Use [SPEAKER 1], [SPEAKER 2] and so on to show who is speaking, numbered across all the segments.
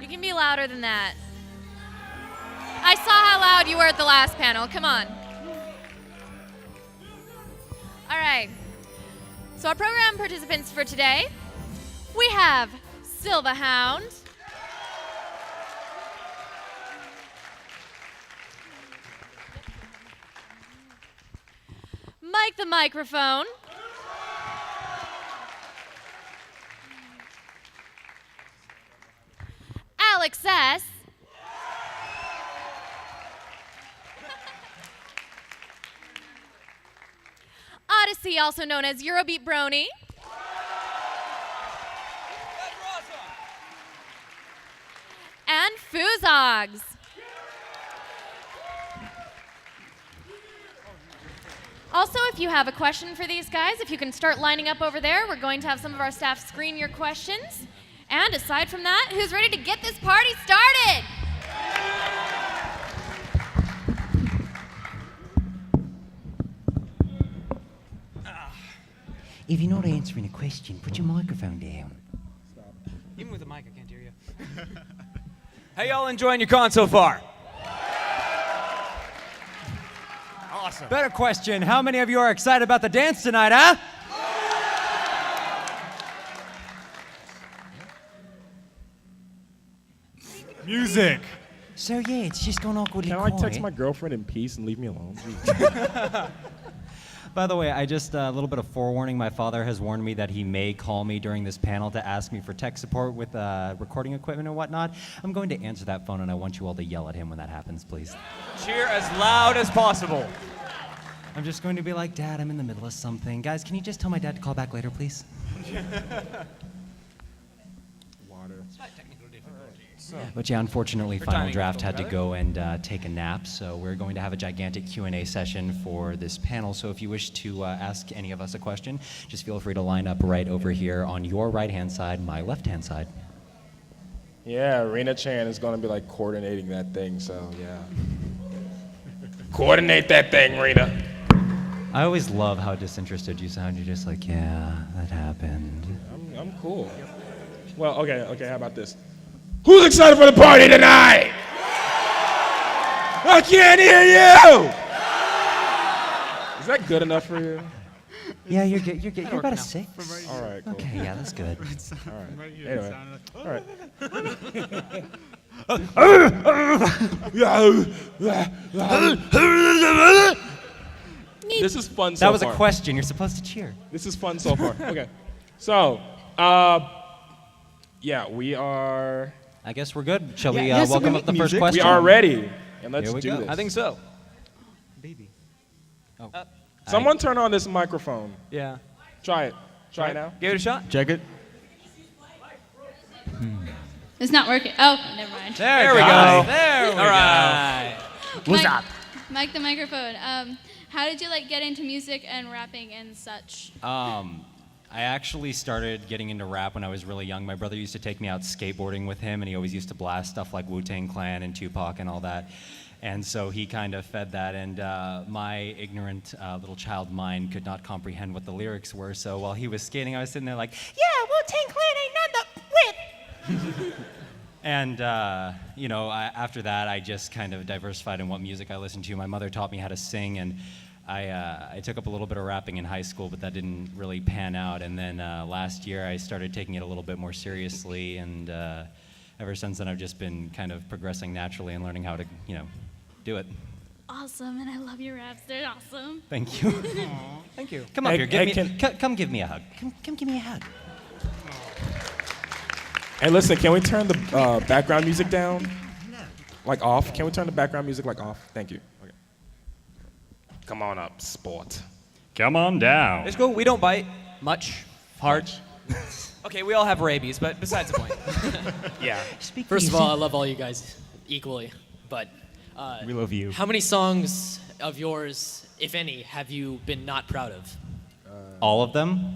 [SPEAKER 1] can be louder than that. I saw how loud you were at the last panel. Come on. All right. So our program participants for today, we have Silva Hound, Mike the Microphone, Alex S., Odyssey, also known as Eurobeat Brony, and Fuzogs. Also, if you have a question for these guys, if you can start lining up over there, we're going to have some of our staff screen your questions. And aside from that, who's ready to get this party started?
[SPEAKER 2] If you're not answering a question, put your microphone down.
[SPEAKER 3] Stop. Even with a mic, I can't hear you. How y'all enjoying your con so far? Awesome. Better question, how many of you are excited about the dance tonight, huh?
[SPEAKER 4] Music.
[SPEAKER 2] So yeah, it's just gone awkwardly
[SPEAKER 4] Can I
[SPEAKER 2] quiet.
[SPEAKER 4] text my girlfriend in peace and leave me alone?
[SPEAKER 5] By the way, a little bit of forewarning. My father has warned me that he may call me during this panel to ask me for tech support with recording equipment and whatnot. I'm going to answer that phone, and I want you all to yell at him when that happens, please.
[SPEAKER 3] Cheer as loud as possible.
[SPEAKER 5] I'm just going to be like, Dad, I'm in the middle of something. Guys, can you just tell my dad to call back later, please?
[SPEAKER 4] Water.
[SPEAKER 5] But yeah, unfortunately,
[SPEAKER 3] For
[SPEAKER 5] Final
[SPEAKER 3] timing,
[SPEAKER 5] Draft had to
[SPEAKER 3] better.
[SPEAKER 5] go and take a nap, so we're going to have a gigantic Q&A session for this panel. So if you wish to ask any of us a question, just feel free to line up right over here on your right-hand side, my left-hand side.
[SPEAKER 4] Yeah, Rena Chan is going to be like coordinating that thing, so yeah. Coordinate that thing, Rena.
[SPEAKER 5] I always love how disinterested you sound. You're just like, yeah, that happened.
[SPEAKER 4] I'm cool. Well, okay, how about this? Who's excited for the party tonight? I can't hear you! Is that good enough for you?
[SPEAKER 5] Yeah, you're good. You're about a 6.
[SPEAKER 4] All right, cool.
[SPEAKER 5] Okay, yeah, that's good.
[SPEAKER 4] All right. Anyway. All right. This is fun so far.
[SPEAKER 5] That was a question. You're supposed to cheer.
[SPEAKER 4] This is fun so far. Okay. So, yeah, we are...
[SPEAKER 5] I guess we're good. Shall we
[SPEAKER 6] yeah, so
[SPEAKER 5] welcome
[SPEAKER 6] we
[SPEAKER 5] up the
[SPEAKER 6] need
[SPEAKER 5] first
[SPEAKER 6] music.
[SPEAKER 5] question?
[SPEAKER 4] We are ready. And let's
[SPEAKER 5] Here we
[SPEAKER 4] do
[SPEAKER 5] go.
[SPEAKER 4] this.
[SPEAKER 3] I think so.
[SPEAKER 5] Baby. Oh.
[SPEAKER 4] Someone turn on this microphone.
[SPEAKER 3] Yeah.
[SPEAKER 4] Try it. Try it now.
[SPEAKER 3] Give it a shot.
[SPEAKER 4] Check it.
[SPEAKER 6] It's not working. Oh, never mind.
[SPEAKER 3] There we go. There we go. All right.
[SPEAKER 6] What's up? Mike the Microphone. How did you get into music and rapping and such?
[SPEAKER 5] I actually started getting into rap when I was really young. My brother used to take me out skateboarding with him, and he always used to blast stuff like Wu-Tang Clan and Tupac and all that. And so he kind of fed that, and my ignorant little child mind could not comprehend what the lyrics were. So while he was skating, I was sitting there like, yeah, Wu-Tang Clan ain't none the whip. And, after that, I just kind of diversified in what music I listened to. My mother taught me how to sing, and I took up a little bit of rapping in high school, but that didn't really pan out. And then last year, I started taking it a little bit more seriously, and ever since then, I've just been kind of progressing naturally and learning how to, do it.
[SPEAKER 6] Awesome, and I love your raps. They're awesome.
[SPEAKER 5] Thank you.
[SPEAKER 3] Thank you.
[SPEAKER 5] Come up
[SPEAKER 4] Hey,
[SPEAKER 5] here. Come give me a hug. Come give me a hug.
[SPEAKER 4] Hey, listen, can we turn the background music down? Like off? Can we turn the background music off? Thank you. Okay. Come on up, sport.
[SPEAKER 7] Come on down.
[SPEAKER 3] It's cool. We don't bite much. Hard. Okay, we all have rabies, but besides the point.
[SPEAKER 4] Yeah.
[SPEAKER 8] First of all, I love all you guys equally, but
[SPEAKER 7] We love you.
[SPEAKER 8] how many songs of yours, if any, have you been not proud of?
[SPEAKER 5] All of them?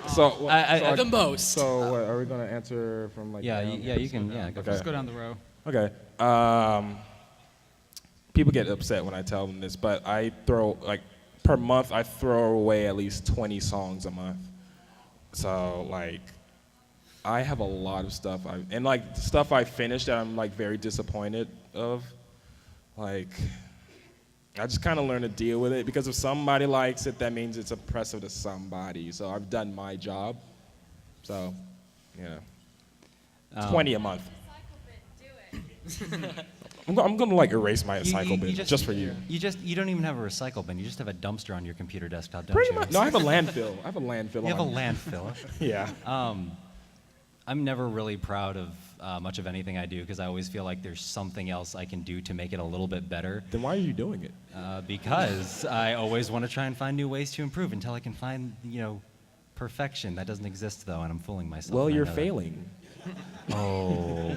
[SPEAKER 4] So,
[SPEAKER 8] The most.
[SPEAKER 4] So, what, are we going to answer from
[SPEAKER 5] Yeah,
[SPEAKER 4] down?
[SPEAKER 5] you can. Yeah, go for
[SPEAKER 4] Okay.
[SPEAKER 5] it.
[SPEAKER 6] Go down the row.
[SPEAKER 4] Okay. People get upset when I tell them this, but I throw, per month, I throw away at least 20 songs a month. So, I have a lot of stuff, and like stuff I finished that I'm like very disappointed of. Like, I just kind of learned to deal with it because if somebody likes it, that means it's impressive to somebody. So I've done my job. So, you know, 20 a month. I'm gonna like erase my recycle bin just for you.
[SPEAKER 5] You don't even have a recycle bin. You just have a dumpster on your computer desktop, don't
[SPEAKER 4] Pretty
[SPEAKER 5] you?
[SPEAKER 4] much. No, I have a landfill. I have a landfill.
[SPEAKER 5] You have a landfill.
[SPEAKER 4] Yeah.
[SPEAKER 5] I'm never really proud of much of anything I do because I always feel like there's something else I can do to make it a little bit better.
[SPEAKER 4] Then why are you doing it?
[SPEAKER 5] Because I always want to try and find new ways to improve until I can find, perfection. That doesn't exist though, and I'm fooling myself.
[SPEAKER 4] Well,
[SPEAKER 5] and I
[SPEAKER 4] you're
[SPEAKER 5] know that.
[SPEAKER 4] failing.
[SPEAKER 5] Oh,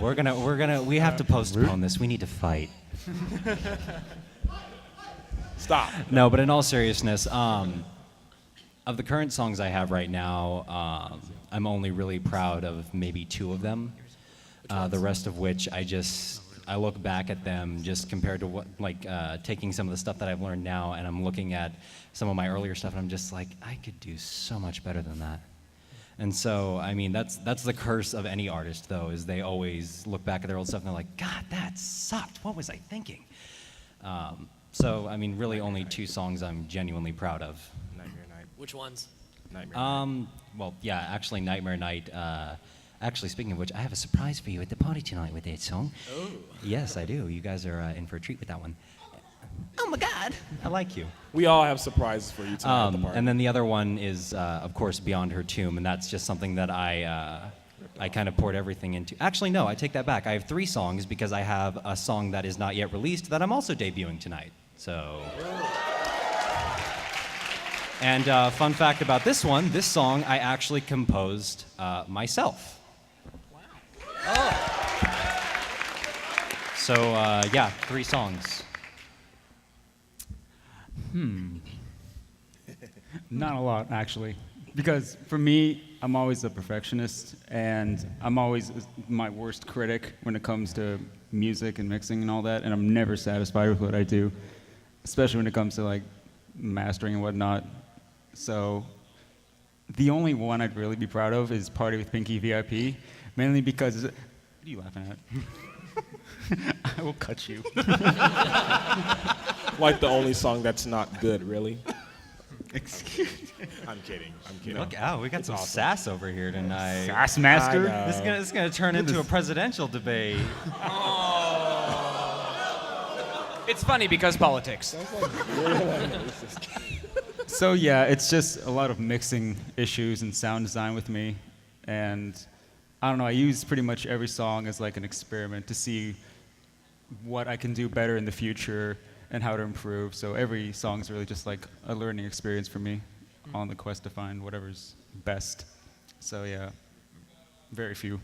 [SPEAKER 5] we have to postpone this. We need to fight.
[SPEAKER 4] Stop.
[SPEAKER 5] No, but in all seriousness, of the current songs I have right now, I'm only really proud of maybe 2 of them. The rest of which I look back at them just compared to what, taking some of the stuff that I've learned now, and I'm looking at some of my earlier stuff, and I'm just like, I could do so much better than that. And so, I mean, that's the curse of any artist, though, is they always look back at their old stuff and they're like, God, that sucked. What was I thinking? So, I mean, really only 2 songs I'm genuinely proud of.
[SPEAKER 4] Nightmare Night.
[SPEAKER 8] Which ones?
[SPEAKER 4] Nightmare Night.
[SPEAKER 5] Well, yeah, actually, Nightmare Night. Actually, speaking of which, I have a surprise for you at the party tonight with that song.
[SPEAKER 8] Oh.
[SPEAKER 5] Yes, I do. You guys are in for a treat with that one. Oh my God, I like you.
[SPEAKER 4] We all have surprises for you tonight at the party.
[SPEAKER 5] And then the other one is, of course, Beyond Her Tomb, and that's just something that I kind of poured everything into. Actually, no, I take that back. I have 3 songs because I have a song that is not yet released that I'm also debuting tonight. So. And fun fact about this song I actually composed myself. Wow. Oh. So yeah, 3 songs.
[SPEAKER 9] Not a lot, actually. Because for me, I'm always a perfectionist, and I'm always my worst critic when it comes to music and mixing and all that, and I'm never satisfied with what I do, especially when it comes to like mastering and whatnot. So the only one I'd really be proud of is Party with Pinky VIP, mainly because, what are you laughing at? I will cut you.
[SPEAKER 4] Like the only song that's not good, really.
[SPEAKER 9] Excuse me.
[SPEAKER 4] I'm kidding.
[SPEAKER 5] Look out, we got some sass over here tonight.
[SPEAKER 9] Sass master?
[SPEAKER 5] This is gonna turn into a presidential debate.
[SPEAKER 3] It's funny because politics.
[SPEAKER 9] So yeah, it's just a lot of mixing issues and sound design with me, and I don't know, I use pretty much every song as like an experiment to see what I can do better in the future and how to improve. So every song is really just like a learning experience for me on the quest to find whatever's best. So yeah, very few.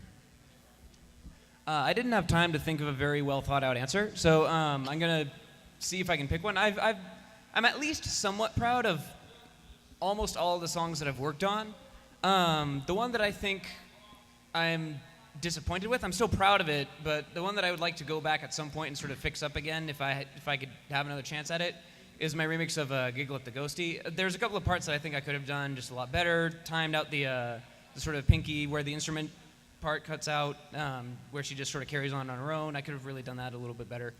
[SPEAKER 3] I didn't have time to think of a very well thought out answer, so I'm gonna see if I can pick one. I'm at least somewhat proud of almost all of the songs that I've worked on. The one that I think I'm disappointed with, I'm still proud of it, but the one that I would like to go back at some point and sort of fix up again if I could have another chance at it is my remix of Giggle at the Ghosty. There's a couple of parts that I think I could have done just a lot better, timed out the sort of Pinky where the instrument part cuts out, where she just sort of carries on her own. I could have really done that a little bit better.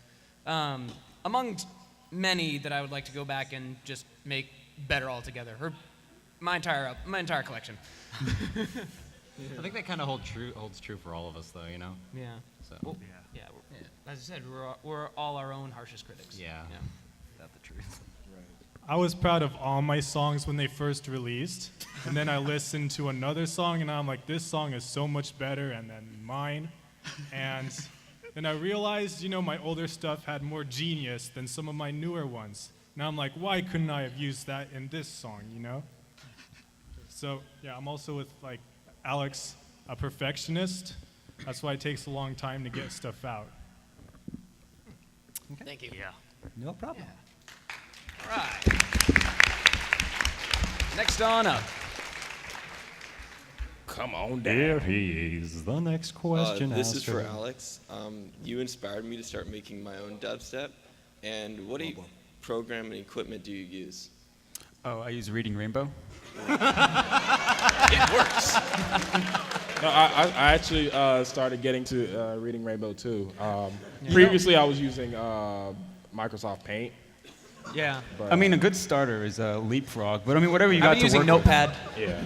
[SPEAKER 3] Among many that I would like to go back and just make better altogether. My entire collection.
[SPEAKER 5] I think that kind of holds true for all of us, though, you know?
[SPEAKER 3] Yeah.
[SPEAKER 5] So.
[SPEAKER 3] Well, yeah. As I said, we're all our own harshest critics.
[SPEAKER 5] Yeah. That's the truth.
[SPEAKER 10] I was proud of all my songs when they first released, and then I listened to another song, and I'm like, this song is so much better than mine. And then I realized, my older stuff had more genius than some of my newer ones. Now I'm like, why couldn't I have used that in this song, So, yeah, I'm also with, Alex, a perfectionist. That's why it takes a long time to get stuff out.
[SPEAKER 8] Okay. Thank you.
[SPEAKER 3] Yeah.
[SPEAKER 5] No problem.
[SPEAKER 3] All right. Next on up.
[SPEAKER 4] Come on down.
[SPEAKER 7] Here he is. The next question.
[SPEAKER 11] This is for Alex. You inspired me to start making my own dubstep. And what program and equipment do you use?
[SPEAKER 9] Oh, I use Reading Rainbow.
[SPEAKER 3] It works.
[SPEAKER 4] No, I actually started getting to reading Rainbow too. Previously, I was using Microsoft Paint.
[SPEAKER 3] Yeah.
[SPEAKER 4] But,
[SPEAKER 9] I mean, a good starter is Leapfrog, but I mean, whatever you
[SPEAKER 3] I've
[SPEAKER 9] got
[SPEAKER 3] been
[SPEAKER 9] to
[SPEAKER 3] using
[SPEAKER 9] work
[SPEAKER 3] Notepad.
[SPEAKER 4] yeah.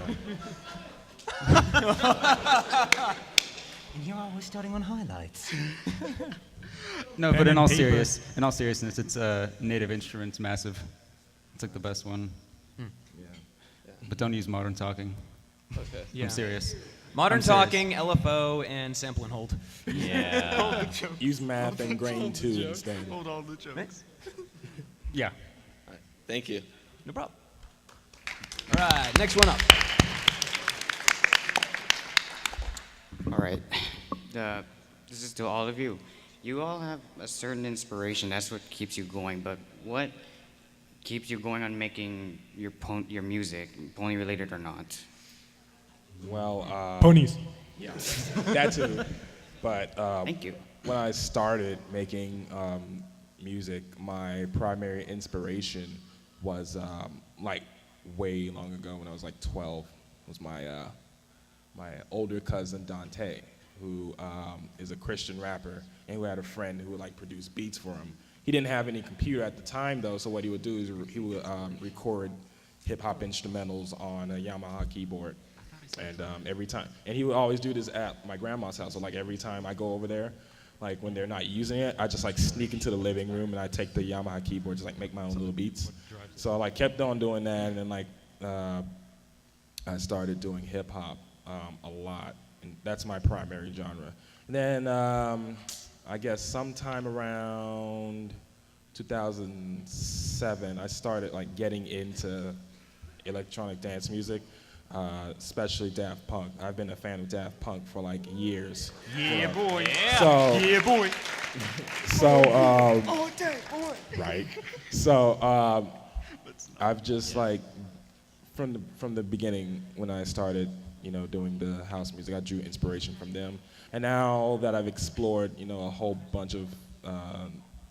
[SPEAKER 2] And you're always starting on highlights.
[SPEAKER 9] with. No,
[SPEAKER 10] Pen
[SPEAKER 9] but in
[SPEAKER 10] and
[SPEAKER 9] all
[SPEAKER 10] paper.
[SPEAKER 9] seriousness, it's Native Instruments massive. It's like the best one.
[SPEAKER 11] Yeah.
[SPEAKER 9] But don't use Modern Talking.
[SPEAKER 11] Okay.
[SPEAKER 3] Yeah.
[SPEAKER 9] I'm serious.
[SPEAKER 3] Modern
[SPEAKER 9] I'm serious.
[SPEAKER 3] Talking, LFO, and Sample and Hold.
[SPEAKER 5] Yeah.
[SPEAKER 4] Use math and grain too instead.
[SPEAKER 9] Yeah.
[SPEAKER 11] All right. Thank you.
[SPEAKER 3] No problem. All right, next one up.
[SPEAKER 12] All right. This is to all of you. You all have a certain inspiration. That's what keeps you going. But what keeps you going on making your music, pony related or not?
[SPEAKER 4] Well,
[SPEAKER 10] Ponies.
[SPEAKER 4] yeah, that too. But
[SPEAKER 12] Thank you.
[SPEAKER 4] when I started making music, my primary inspiration was like way long ago when I was like 12. Was my older cousin Dante, who is a Christian rapper and who had a friend who would like produce beats for him. He didn't have any computer at the time though, so what he would do is he would record hip hop instrumentals on a Yamaha keyboard. And every time, and he would always do this at my grandma's house. So like every time I go over there, like when they're not using it, I just like sneak into the living room and I take the Yamaha keyboard, just like make my own little beats. So I like kept on doing that, and then like I started doing hip hop a lot, and that's my primary genre. And then I guess sometime around 2007, I started like getting into electronic dance music. Especially Daft Punk. I've been a fan of Daft Punk for like years.
[SPEAKER 9] Yeah, boy. Yeah.
[SPEAKER 4] So,
[SPEAKER 9] Yeah, boy.
[SPEAKER 4] So, right. So, I've just like from the beginning when I started, doing the house music, I drew inspiration from them. And now that I've explored, a whole bunch of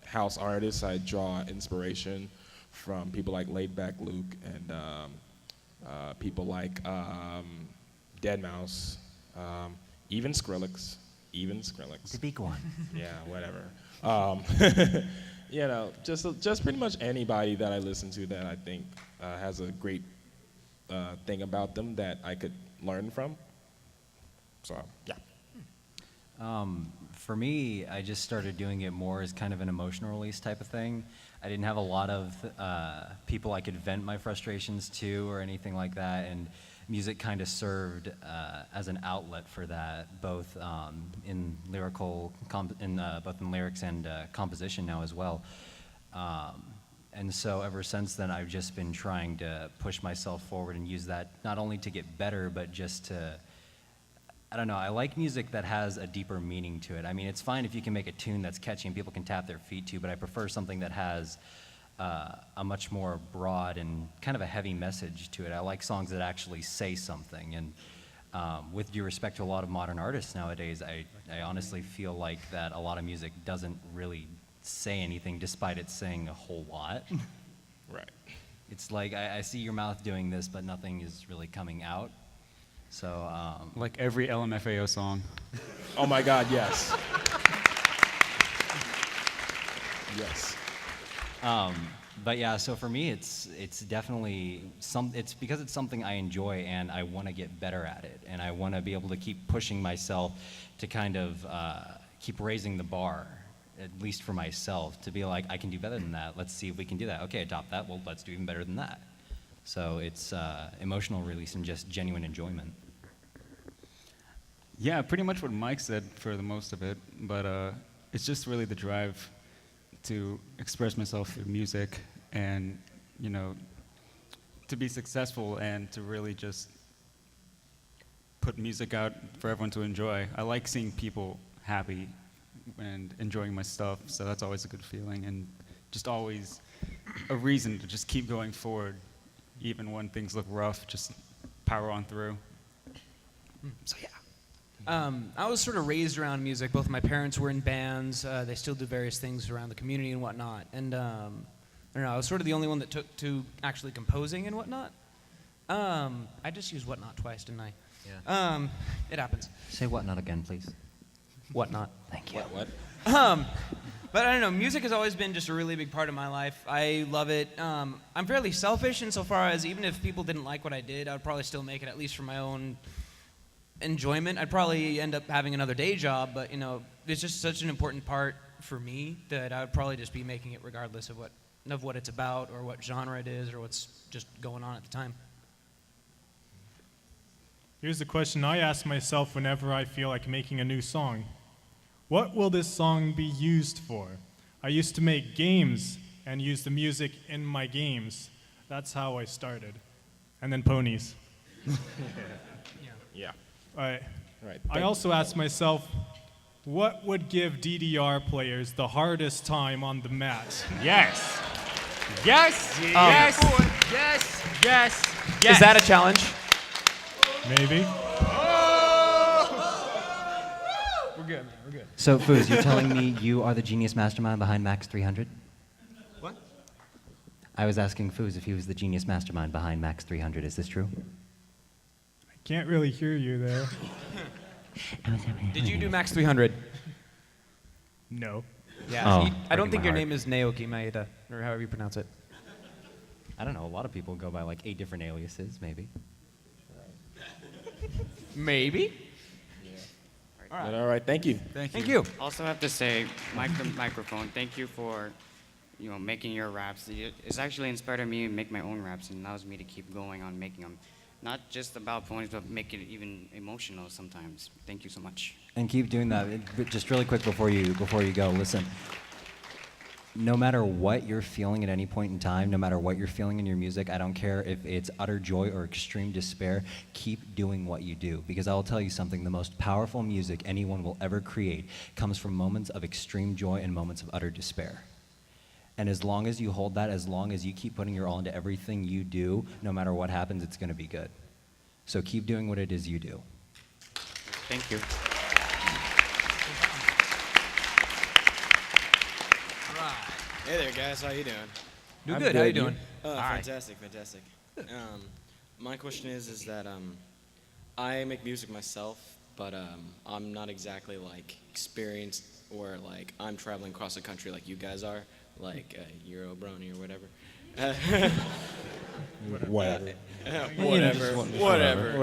[SPEAKER 4] house artists, I draw inspiration from people like Laidback Luke and people like Deadmau5, even Skrillex.
[SPEAKER 2] The big one.
[SPEAKER 4] Yeah, whatever. Just pretty much anybody that I listen to that I think has a great thing about them that I could learn from. So, yeah.
[SPEAKER 5] For me, I just started doing it more as kind of an emotional release type of thing. I didn't have a lot of people I could vent my frustrations to or anything like that, and music kind of served as an outlet for that, both in lyrics and composition now as well. And so ever since then, I've just been trying to push myself forward and use that not only to get better, but just to, I don't know, I like music that has a deeper meaning to it. I mean, it's fine if you can make a tune that's catchy and people can tap their feet to, but I prefer something that has a much more broad and kind of a heavy message to it. I like songs that actually say something. And with due respect to a lot of modern artists nowadays, I honestly feel like that a lot of music doesn't really say anything despite it saying a whole lot.
[SPEAKER 4] Right.
[SPEAKER 5] It's like, I see your mouth doing this, but nothing is really coming out. So,
[SPEAKER 9] Like every LMFAO song.
[SPEAKER 4] Oh my God, yes. Yes.
[SPEAKER 5] But yeah, so for me, it's definitely it's because it's something I enjoy and I want to get better at it, and I want to be able to keep pushing myself to kind of keep raising the bar, at least for myself, to be like, I can do better than that. Let's see if we can do that. Okay, adopt that. Well, let's do even better than that. So it's emotional release and just genuine enjoyment.
[SPEAKER 9] Yeah, pretty much what Mike said for the most of it, but it's just really the drive to express myself through music and, to be successful and to really just put music out for everyone to enjoy. I like seeing people happy and enjoying my stuff, so that's always a good feeling and just always a reason to just keep going forward, even when things look rough, just power on through. So yeah.
[SPEAKER 3] I was sort of raised around music. Both my parents were in bands. They still do various things around the community and whatnot. And I don't know, I was sort of the only one that took to actually composing and whatnot. I just used whatnot twice, didn't I?
[SPEAKER 5] Yeah.
[SPEAKER 3] It happens.
[SPEAKER 5] Say whatnot again, please.
[SPEAKER 3] Whatnot.
[SPEAKER 5] Thank you.
[SPEAKER 4] What?
[SPEAKER 3] But I don't know. Music has always been just a really big part of my life. I love it. I'm fairly selfish insofar as even if people didn't like what I did, I would probably still make it at least for my own enjoyment. I'd probably end up having another day job, but you know, it's just such an important part for me that I would probably just be making it regardless of what it's about or what genre it is or what's just going on at the time.
[SPEAKER 10] Here's the question I ask myself whenever I feel like making a new song. What will this song be used for? I used to make games and use the music in my games. That's how I started. And then ponies.
[SPEAKER 4] Yeah.
[SPEAKER 10] Right.
[SPEAKER 4] Right.
[SPEAKER 10] I also asked myself, what would give DDR players the hardest time on the mat?
[SPEAKER 9] Yes. Yes. Yes. Yes. Yes. Yes.
[SPEAKER 3] Is that a challenge?
[SPEAKER 10] Maybe.
[SPEAKER 3] We're good, man. We're good.
[SPEAKER 5] So, Foos, you're telling me you are the genius mastermind behind Max 300?
[SPEAKER 3] What?
[SPEAKER 5] I was asking Foos if he was the genius mastermind behind Max 300. Is this true?
[SPEAKER 10] I can't really hear you there.
[SPEAKER 3] Did you do Max 300?
[SPEAKER 10] No.
[SPEAKER 3] Yeah.
[SPEAKER 5] Oh,
[SPEAKER 3] I don't
[SPEAKER 5] breaking
[SPEAKER 3] think
[SPEAKER 5] my
[SPEAKER 3] your
[SPEAKER 5] heart.
[SPEAKER 3] name is Naoki Maeda, or however you pronounce it.
[SPEAKER 5] I don't know. A lot of people go by like 8 different aliases, maybe.
[SPEAKER 3] Maybe.
[SPEAKER 4] But all right, thank you.
[SPEAKER 3] Thank you.
[SPEAKER 12] Also have to say, microphone, thank you for, making your raps. It's actually inspired me to make my own raps and allows me to keep going on making them. Not just about ponies, but make it even emotional sometimes. Thank you so much.
[SPEAKER 5] And keep doing that. But just really quick before you go, listen. No matter what you're feeling at any point in time, no matter what you're feeling in your music, I don't care if it's utter joy or extreme despair, keep doing what you do. Because I'll tell you something, the most powerful music anyone will ever create comes from moments of extreme joy and moments of utter despair. And as long as you hold that, as long as you keep putting your all into everything you do, no matter what happens, it's going to be good. So keep doing what it is you do.
[SPEAKER 12] Thank you.
[SPEAKER 13] Hey there, guys. How you doing?
[SPEAKER 3] Do good. How you doing?
[SPEAKER 13] Fantastic. My question is that I make music myself, but I'm not exactly like experienced or like I'm traveling across the country like you guys are, like Euro Brony or whatever.
[SPEAKER 4] Whatever.
[SPEAKER 13] Whatever.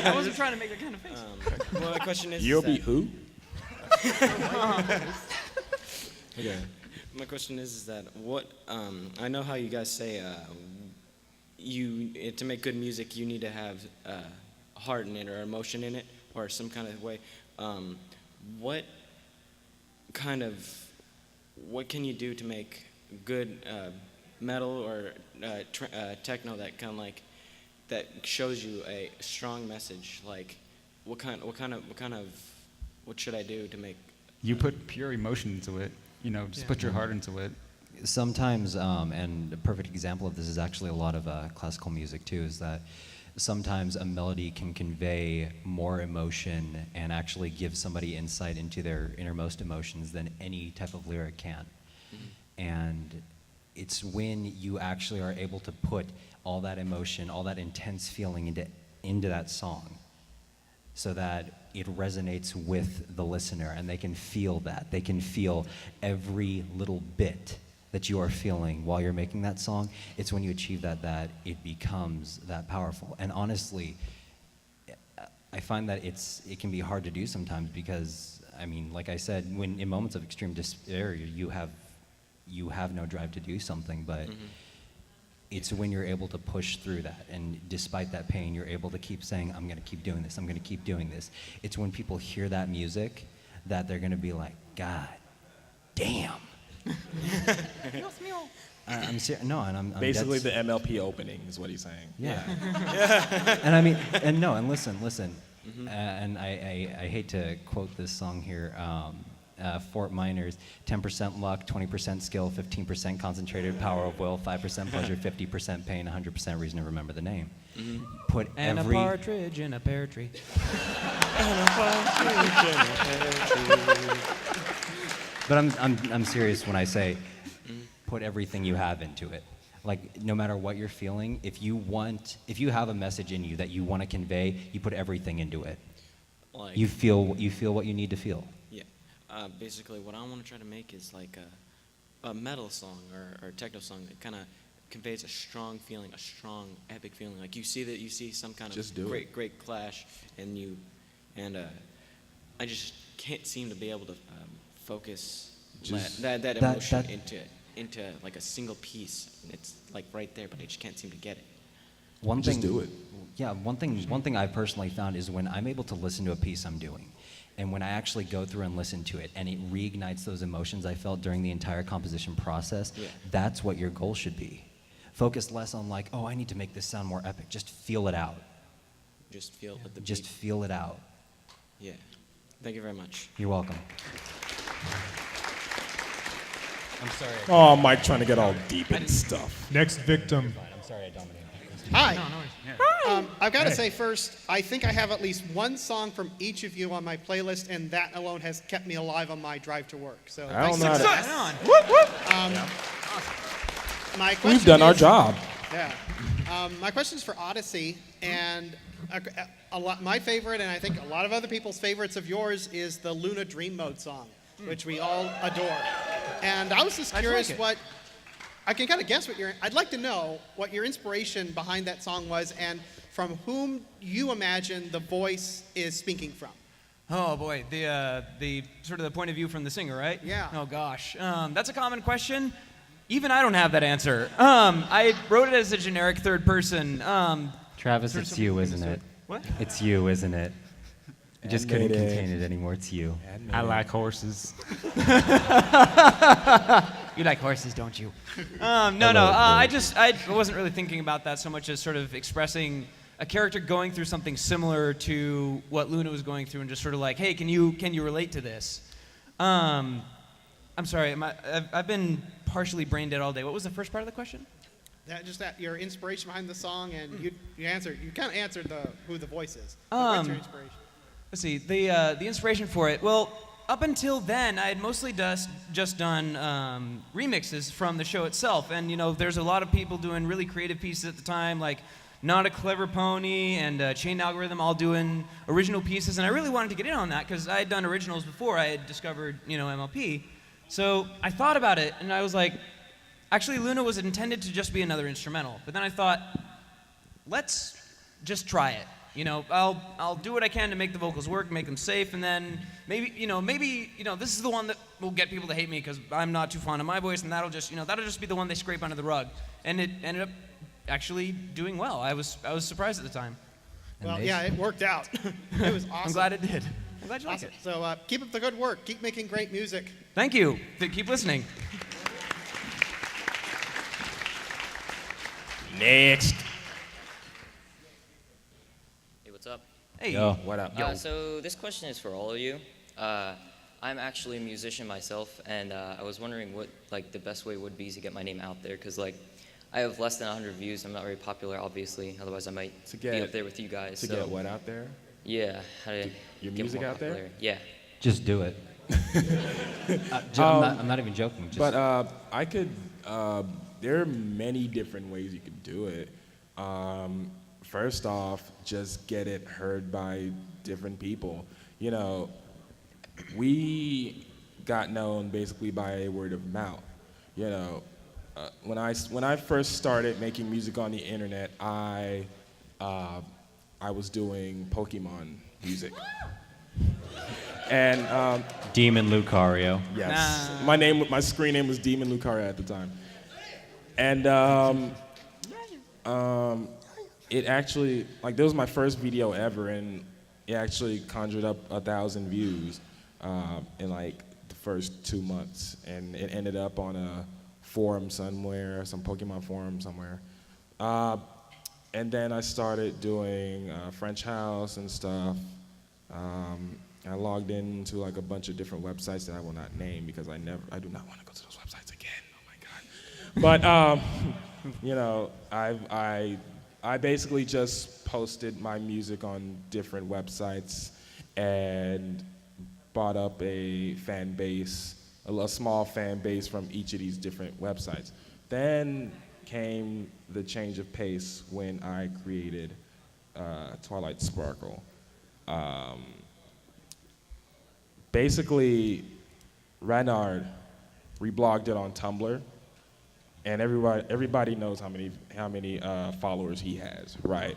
[SPEAKER 3] I wasn't trying to make that kind of face.
[SPEAKER 13] Well, my question is.
[SPEAKER 4] You'll be who?
[SPEAKER 13] Okay. My question is that what I know how you guys say to make good music you need to have heart in it or emotion in it or some kind of way. What can you do to make good metal or techno that kind of like that shows you a strong message? Like what should I do to make?
[SPEAKER 9] You put pure emotion into it. Just put your heart into it.
[SPEAKER 5] Sometimes, and a perfect example of this is actually a lot of classical music too, is that sometimes a melody can convey more emotion and actually give somebody insight into their innermost emotions than any type of lyric can. Mm-hmm. And it's when you actually are able to put all that emotion, all that intense feeling into that song, so that it resonates with the listener and they can feel that. They can feel every little bit that you are feeling while you're making that song. It's when you achieve that it becomes that powerful. And honestly, I find that it can be hard to do sometimes because, like I said, when in moments of extreme despair, you have no drive to do something, but it's when you're able to push through that, and despite that pain, you're able to keep saying, I'm going to keep doing this, I'm going to keep doing this. It's when people hear that music that they're going to be like, God damn. I'm serious. No, and I'm
[SPEAKER 4] basically the MLP opening is what he's saying.
[SPEAKER 5] Yeah. And listen. Mm-hmm. And I hate to quote this song here. Fort Miners, 10% luck, 20% skill, 15% concentrated power of will, 5% pleasure, 50% pain, 100% reason to remember the name.
[SPEAKER 3] Mm-hmm.
[SPEAKER 5] Put
[SPEAKER 3] and
[SPEAKER 5] every...
[SPEAKER 3] a partridge in a pear tree.
[SPEAKER 5] But I'm serious when I say put everything you have into it. Like, no matter what you're feeling, if you have a message in you that you want to convey, you put everything into it.
[SPEAKER 13] Like,
[SPEAKER 5] You feel what you need to feel.
[SPEAKER 13] Yeah. Basically, what I want to try to make is like a metal song or techno song that kind of conveys a strong feeling, a strong, epic feeling. Like you see some kind
[SPEAKER 4] Just
[SPEAKER 13] of
[SPEAKER 4] do it.
[SPEAKER 13] great clash, and I just can't seem to be able to focus that emotion into like a single piece. It's like right there, but I just can't seem to get it.
[SPEAKER 4] Just do it.
[SPEAKER 5] Yeah, one thing I personally found is when I'm able to listen to a piece I'm doing, and when I actually go through and listen to it, and it reignites those emotions I felt during the entire composition process, that's what your goal should be. Focus less on like, oh, I need to make this sound more epic. Just feel it out.
[SPEAKER 13] Just feel with the beat.
[SPEAKER 5] Just feel it out.
[SPEAKER 13] Yeah. Thank you very much.
[SPEAKER 5] You're welcome. I'm sorry.
[SPEAKER 4] Oh, Mike trying to get all deep and stuff.
[SPEAKER 10] Next victim.
[SPEAKER 5] I'm sorry I dominated.
[SPEAKER 14] Hi.
[SPEAKER 10] No, no,
[SPEAKER 14] I've got to
[SPEAKER 10] Hey.
[SPEAKER 14] say first, I think I have at least one song from each of you on my playlist, and that alone has kept me alive on my drive to work. So
[SPEAKER 4] I don't know.
[SPEAKER 14] success.
[SPEAKER 10] Whoop, whoop.
[SPEAKER 14] My question
[SPEAKER 4] We've done our
[SPEAKER 14] is-
[SPEAKER 4] job.
[SPEAKER 14] Yeah. My question is for Odyssey, and my favorite, and I think a lot of other people's favorites of yours, is the Luna Dream Mode song, which we all adore. And I was just curious what I can kind of guess I'd like to know what your inspiration behind that song was, and from whom you imagine the voice is speaking from.
[SPEAKER 3] Oh boy, the sort of the point of view from the singer, right?
[SPEAKER 14] Yeah.
[SPEAKER 3] Oh gosh, that's a common question. Even I don't have that answer. I wrote it as a generic third person.
[SPEAKER 5] Travis,
[SPEAKER 3] Sort of
[SPEAKER 5] it's
[SPEAKER 3] something
[SPEAKER 5] you,
[SPEAKER 3] from
[SPEAKER 5] isn't
[SPEAKER 3] the
[SPEAKER 5] it?
[SPEAKER 3] What?
[SPEAKER 5] It's you, isn't it? You just couldn't
[SPEAKER 4] Admit it.
[SPEAKER 5] contain it anymore. It's you.
[SPEAKER 9] I like horses.
[SPEAKER 3] You like horses, don't you? I wasn't really thinking about that so much as sort of expressing a character going through something similar to what Luna was going through, and just sort of like, hey, can you relate to this? I'm sorry, I've been partially brain dead all day. What was the first part of the question?
[SPEAKER 14] That your inspiration behind the song, and you kind of answered who the voice is. But what's your inspiration?
[SPEAKER 3] Let's see, the inspiration for it. Well, up until then, I had mostly just done remixes from the show itself. And, there's a lot of people doing really creative pieces at the time, like Not a Clever Pony and Chain Algorithm, all doing original pieces. And I really wanted to get in on that because I had done originals before I had discovered, MLP. So I thought about it, and I was like, actually, Luna was intended to just be another instrumental. But then I thought, let's just try it. I'll do what I can to make the vocals work, make them safe, and then maybe this is the one that will get people to hate me because I'm not too fond of my voice, and that'll just be the one they scrape under the rug. And it ended up actually doing well. I was surprised at the time.
[SPEAKER 14] Well, yeah, it worked out. It was awesome.
[SPEAKER 3] I'm glad it did. I'm glad you like
[SPEAKER 14] Awesome.
[SPEAKER 3] it.
[SPEAKER 14] So keep up the good work. Keep making great music.
[SPEAKER 3] Thank you. Keep listening.
[SPEAKER 4] Next.
[SPEAKER 15] What's up?
[SPEAKER 3] Hey.
[SPEAKER 5] Yo.
[SPEAKER 4] What up?
[SPEAKER 15] So this question is for all of you. I'm actually a musician myself, and I was wondering what the best way would be to get my name out there, because I have less than 100 views. I'm not very popular, obviously. Otherwise, I might be up there with you guys.
[SPEAKER 4] To get what out there?
[SPEAKER 15] Yeah. How to
[SPEAKER 4] your
[SPEAKER 15] get
[SPEAKER 4] music
[SPEAKER 15] more
[SPEAKER 4] out there?
[SPEAKER 15] popularity. Yeah.
[SPEAKER 5] Just do it. I'm not even joking.
[SPEAKER 4] But I could. There are many different ways you could do it. First off, just get it heard by different people. We got known basically by word of mouth. When I first started making music on the internet, I was doing Pokemon music. And
[SPEAKER 5] Demon Lucario.
[SPEAKER 4] yes, my screen name was Demon Lucario at the time. And it actually, that was my first video ever, and it actually conjured up 1,000 views in the first 2 months, and it ended up on a forum somewhere, some Pokemon forum somewhere. And then I started doing French House and stuff. I logged into a bunch of different websites that I will not name because I do not want to go to those websites again. Oh my God. But I basically just posted my music on different websites and bought up a fan base, a small fan base from each of these different websites. Then came the change of pace when I created Twilight Sparkle. Basically, Renard reblogged it on Tumblr, and everybody knows how many followers he has, right?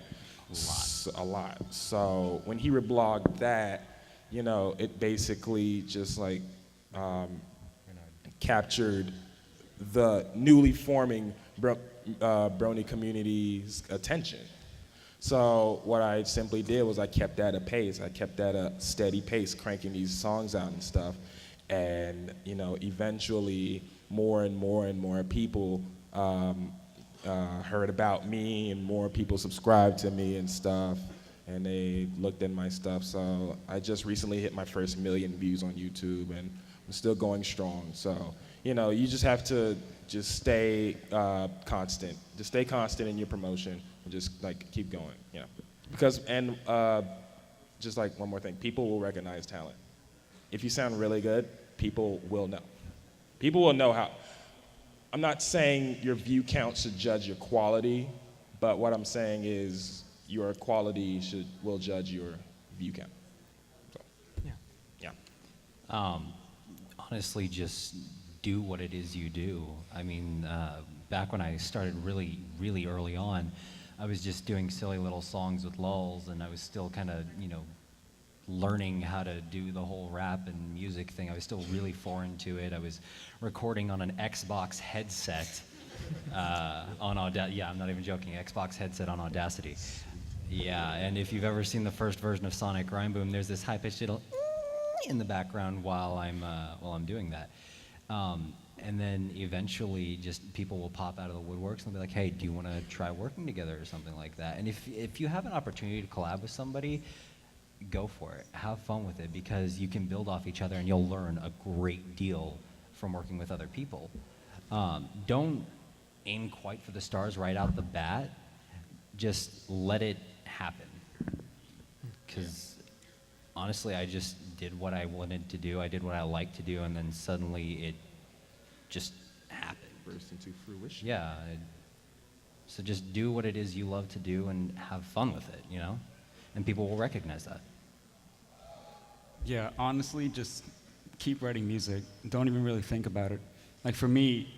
[SPEAKER 4] A lot. So when he reblogged that, you know, it basically just like captured the newly forming Brony community's attention. So what I simply did was I kept at a pace. I kept at a steady pace, cranking these songs out and stuff. And, you know, eventually more and more people heard about me, and more people subscribed to me and stuff. And they looked at my stuff. So I just recently hit my first 1 million views on YouTube, and I'm still going strong. So, you know, you just have to just stay constant. Just stay constant in your promotion, and just like keep going, you know. Because, and just like one more thing, people will recognize talent. If you sound really good, people will know. People will know how. I'm not saying your view count should judge your quality, but what I'm saying is your quality will judge your view count. So, yeah.
[SPEAKER 5] Honestly, just do what it is you do. I mean, back when I started really, really early on, I was just doing silly little songs with lulls, and I was still kind of, you know, learning how to do the whole rap and music thing. I was still really foreign to it. I was recording on an Xbox headset on Audacity. Yeah, I'm not even joking. Xbox headset on Audacity. Yeah, and if you've ever seen the first version of Sonic Rhyme Boom, there's this high-pitched little in the background while I'm doing that. And then eventually just people will pop out of the woodworks and they'll be like, hey, do you want to try working together or something like that? And if you have an opportunity to collab with somebody, go for it. Have fun with it, because you can build off each other and you'll learn a great deal from working with other people. Don't aim quite for the stars right out the bat. Just let it happen. Because honestly, I just did what I wanted to do. I did what I liked to do, and then suddenly it just happened.
[SPEAKER 4] Burst into fruition.
[SPEAKER 5] Yeah. So just do what it is you love to do and have fun with it, you know? And people will recognize that.
[SPEAKER 9] Yeah, honestly, just keep writing music. Don't even really think about it. Like for me,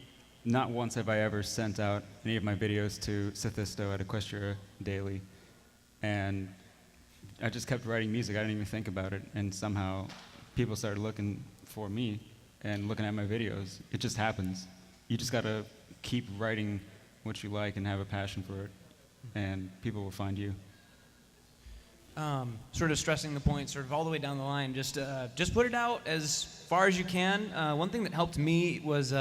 [SPEAKER 9] not once have I ever sent out any of my videos to Sithisto at Equestria Daily. And I just kept writing music. I didn't even think about it. And somehow people started looking for me and looking at my videos. It just happens. You just gotta keep writing what you like and have a passion for it, and people will find you.
[SPEAKER 3] Sort of stressing the point, sort of all the way down the line. Just put it out as far as you can. One thing that helped me was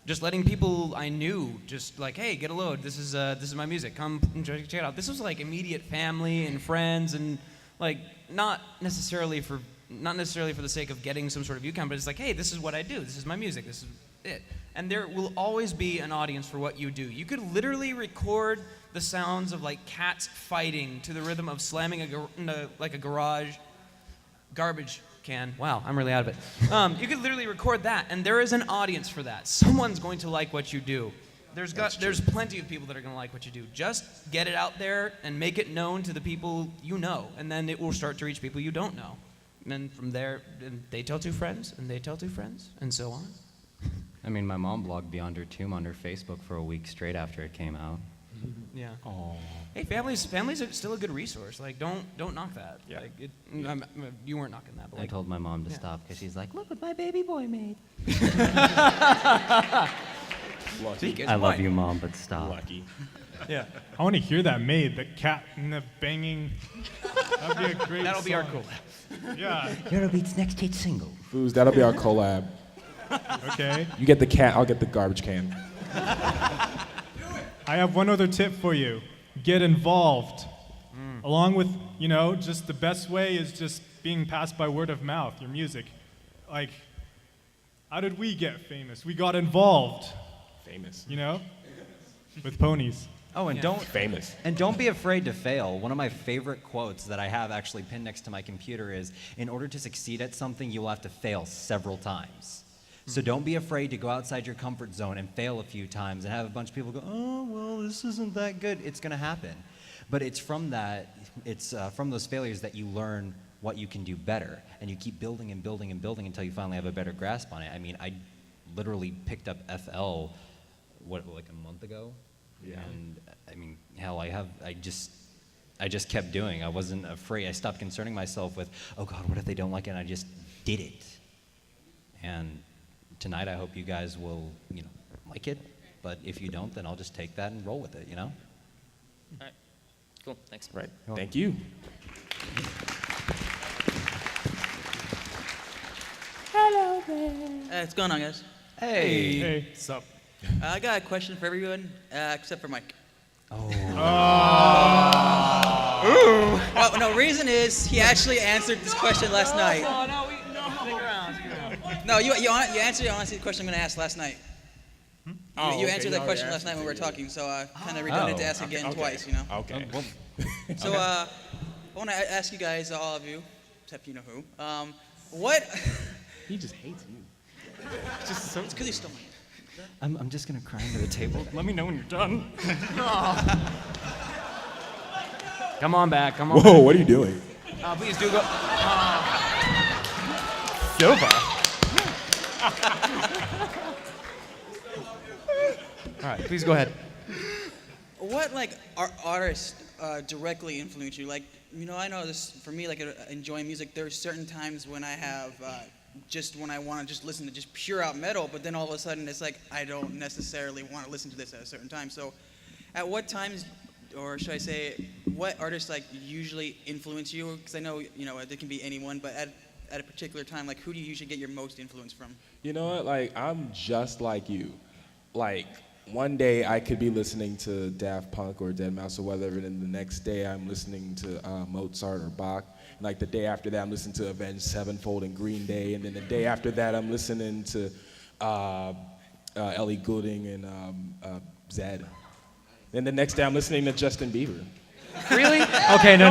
[SPEAKER 3] just letting people I knew just like, hey, get a load. This is my music. Come and check it out. This was like immediate family and friends, and like not necessarily for the sake of getting some sort of view count, but it's like, hey, this is what I do. This is my music. This is it. And there will always be an audience for what you do. You could literally record the sounds of like cats fighting to the rhythm of slamming a garage garbage can. Wow, I'm really out of it. You could literally record that, and there is an audience for that. Someone's going to like what you do. There's plenty of people that are going to like what you do. Just get it out there and make it known to the people you know, and then it will start to reach people you don't know. And then from there, they tell two friends, and they tell two friends, and so on.
[SPEAKER 5] I mean, my mom blogged Beyond Her Tomb on her Facebook for a week straight after it came out.
[SPEAKER 3] Yeah. Aww. Hey, families are still a good resource. Like, don't knock that. Yeah. Like, you weren't knocking that. But
[SPEAKER 5] I told my mom to stop because she's like, look what my baby boy made. I love you, Mom, but stop.
[SPEAKER 4] Lucky.
[SPEAKER 10] Yeah. I want to hear that made, the cat and the banging. That'd be a great
[SPEAKER 3] That'll be our
[SPEAKER 10] song.
[SPEAKER 3] collab.
[SPEAKER 10] Yeah.
[SPEAKER 7] Eurobeat's next hit single.
[SPEAKER 4] Foos, that'll be our collab.
[SPEAKER 10] Okay.
[SPEAKER 4] You get the cat, I'll get the garbage can.
[SPEAKER 10] I have one other tip for you. Get involved. Along with, just the best way is just being passed by word of mouth, your music. Like, how did we get famous? We got involved.
[SPEAKER 4] Famous.
[SPEAKER 10] With ponies.
[SPEAKER 5] Oh, and
[SPEAKER 4] famous.
[SPEAKER 5] And don't be afraid to fail. One of my favorite quotes that I have actually pinned next to my computer is, in order to succeed at something, you will have to fail several times. So don't be afraid to go outside your comfort zone and fail a few times and have a bunch of people go, oh, well, this isn't that good. It's going to happen. But it's from that, it's from those failures that you learn what you can do better. And you keep building and building and building until you finally have a better grasp on it. I mean, I literally picked up FL, like a month ago?
[SPEAKER 4] Yeah.
[SPEAKER 5] And I mean, hell, I just kept doing. I wasn't afraid. I stopped concerning myself with, oh God, what if they don't like it? And I just did it. And tonight I hope you guys will, like it. But if you don't, then I'll just take that and roll with it,
[SPEAKER 15] All right. Cool. Thanks.
[SPEAKER 4] Right. Thank you.
[SPEAKER 16] Hello there. What's going on, guys?
[SPEAKER 3] Hey.
[SPEAKER 10] Hey. What's up?
[SPEAKER 16] I got a question for everyone except for Mike.
[SPEAKER 10] Oh.
[SPEAKER 16] Well, no, reason is he actually answered this question last night. No, you answered the question I'm going to ask last night. You answered that question last night when we were talking, so I kind of redundant to ask again twice,
[SPEAKER 4] Okay.
[SPEAKER 16] So I want to ask you guys, all of you, except you know who, what?
[SPEAKER 4] He just hates you.
[SPEAKER 16] It's because he stole mine.
[SPEAKER 5] I'm just going to cry into the table. Let me know when you're done.
[SPEAKER 3] Come on back. Come on.
[SPEAKER 4] Whoa,
[SPEAKER 3] back.
[SPEAKER 4] what are you doing?
[SPEAKER 3] Please do go. Silva. All right, please go ahead.
[SPEAKER 16] What artists directly influence you? I know this for me. Enjoying music, there's certain times when I have when I want to just listen to just pure out metal, but then all of a sudden it's like I don't necessarily want to listen to this at a certain time. So, at what times, or should I say, what artists usually influence you? Because I know it can be anyone, but at a particular time, who do you usually get your most influence from?
[SPEAKER 4] You know what? I'm just like you. One day I could be listening to Daft Punk or Deadmau5 or whatever, and then the next day I'm listening to Mozart or Bach. And the day after that I'm listening to Avenged Sevenfold and Green Day, and then the day after that I'm listening to Ellie Goulding and Zed. Then the next day I'm listening to Justin Bieber.
[SPEAKER 3] Really?
[SPEAKER 5] Okay, no.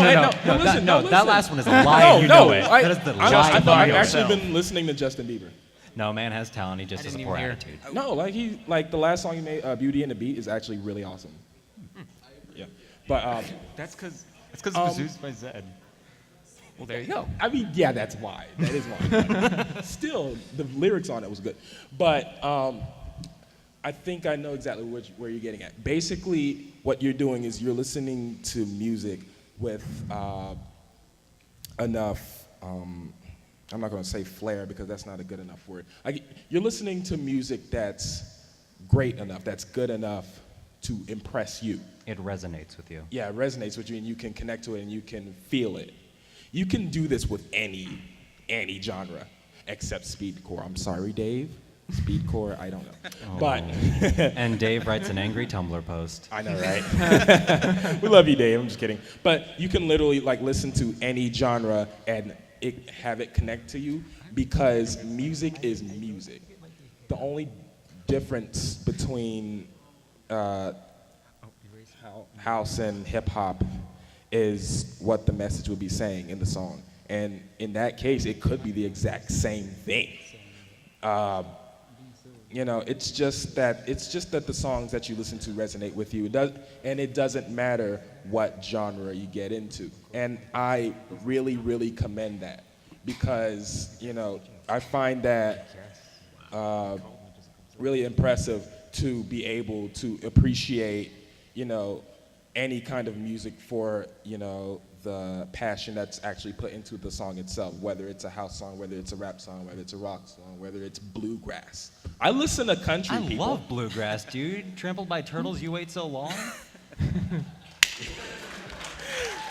[SPEAKER 4] Listen,
[SPEAKER 5] That last one is a lie. You know it. That is the lie.
[SPEAKER 4] I've actually been listening to Justin Bieber.
[SPEAKER 5] No, man has talent. He just has a poor attitude.
[SPEAKER 4] No, the last song he made, Beauty and the Beat, is actually really awesome. Yeah, but
[SPEAKER 9] That's because produced by Zed.
[SPEAKER 3] Well, there you go.
[SPEAKER 4] I mean, yeah, that's why. That is why. Still, the lyrics on it was good, but I think I know exactly where you're getting at. Basically, what you're doing is you're listening to music with enough. I'm not going to say flair because that's not a good enough word. You're listening to music that's great enough, that's good enough to impress you.
[SPEAKER 5] It resonates with you.
[SPEAKER 4] Yeah, it resonates with you, and you can connect to it, and you can feel it. You can do this with any genre, except speedcore. I'm sorry, Dave. Speedcore, I don't know.
[SPEAKER 5] Oh.
[SPEAKER 4] But
[SPEAKER 5] and Dave writes an angry Tumblr post.
[SPEAKER 4] I know, right? We love you, Dave. I'm just kidding. But you can literally listen to any genre and have it connect to you, because music is music. The only difference between house and hip hop is what the message would be saying in the song, and in that case, it could be the exact same thing. It's just that the songs that you listen to resonate with you. It doesn't matter what genre you get into. And I really, really commend that, because, I find that really impressive to be able to appreciate, any kind of music for, the passion that's actually put into the song itself, whether it's a house song, whether it's a rap song, whether it's a rock song, whether it's bluegrass. I listen to country people.
[SPEAKER 5] I love bluegrass, dude. Trampled by turtles, you wait so long.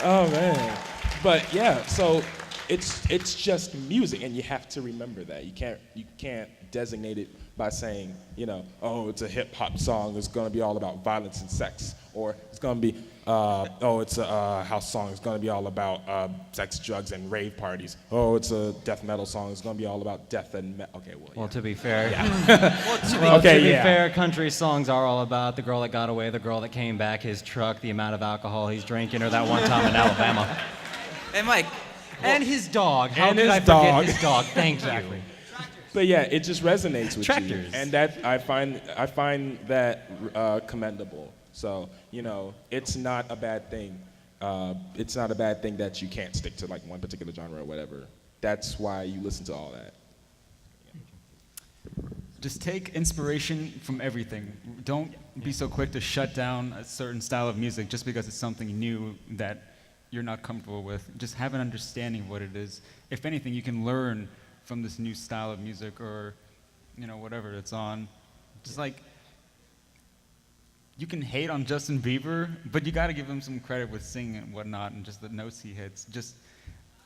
[SPEAKER 4] Oh man, but yeah, so it's just music, and you have to remember that. You can't designate it by saying, it's a hip hop song. It's gonna be all about violence and sex, or it's gonna be, it's a house song. It's gonna be all about sex, drugs, and rave parties. Oh, it's a death metal song. It's gonna be all about death and okay, well. Yeah.
[SPEAKER 5] Well, to be fair,
[SPEAKER 4] yeah.
[SPEAKER 5] to be fair, country songs are all about the girl that got away, the girl that came back, his truck, the amount of alcohol he's drinking, or that one time in Alabama.
[SPEAKER 16] Hey, Mike.
[SPEAKER 5] And his dog. How
[SPEAKER 4] and
[SPEAKER 5] could
[SPEAKER 4] his
[SPEAKER 5] I forget
[SPEAKER 4] dog.
[SPEAKER 5] his dog? Thank you.
[SPEAKER 4] But yeah, it just resonates with
[SPEAKER 5] Tractors.
[SPEAKER 4] you, and that I find that commendable. So it's not a bad thing. It's not a bad thing that you can't stick to like one particular genre or whatever. That's why you listen to all that.
[SPEAKER 9] Just take inspiration from everything. Don't be so quick to shut down a certain style of music just because it's something new that you're not comfortable with. Just have an understanding of what it is. If anything, you can learn from this new style of music or, whatever it's on. Just like, you can hate on Justin Bieber, but you got to give him some credit with singing and whatnot and just the notes he hits. Just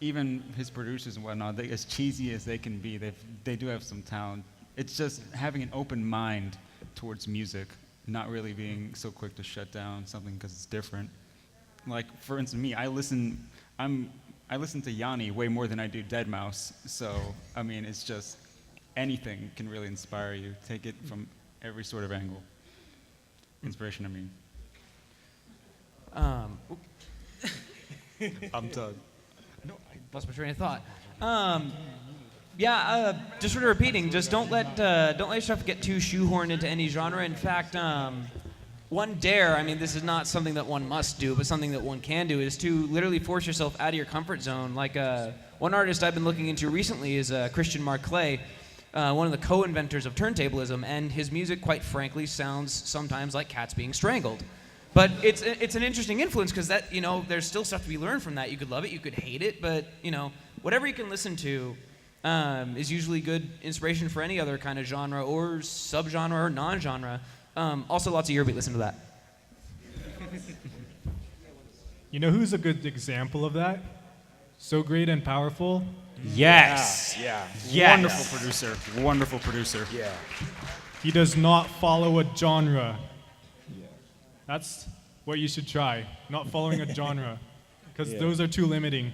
[SPEAKER 9] even his producers and whatnot, as cheesy as they can be, they do have some talent. It's just having an open mind towards music, not really being so quick to shut down something because it's different. Like, for instance, me, I listen to Yanni way more than I do Deadmau5. So, I mean, it's just anything can really inspire you. Take it from every sort of angle. Inspiration, I mean. I'm Doug.
[SPEAKER 3] No, I lost my train of thought. Just sort of repeating. Just don't let your stuff get too shoehorned into any genre. In fact, one dare. I mean, this is not something that one must do, but something that one can do is to literally force yourself out of your comfort zone. Like one artist I've been looking into recently is Christian Marclay, one of the co-inventors of turntablism, and his music, quite frankly, sounds sometimes like cats being strangled. But it's an interesting influence because that there's still stuff to be learned from that. You could love it, you could hate it, but whatever you can listen to is usually good inspiration for any other kind of genre or subgenre or non-genre. Also, lots of Eurobeat. Listen to that.
[SPEAKER 10] You know who's a good example of that? So Great and Powerful.
[SPEAKER 9] Yes.
[SPEAKER 4] Yeah.
[SPEAKER 9] Yes. Wonderful producer.
[SPEAKER 4] Yeah.
[SPEAKER 10] He does not follow a genre. That's what you should try. Not following a genre, because those are too limiting.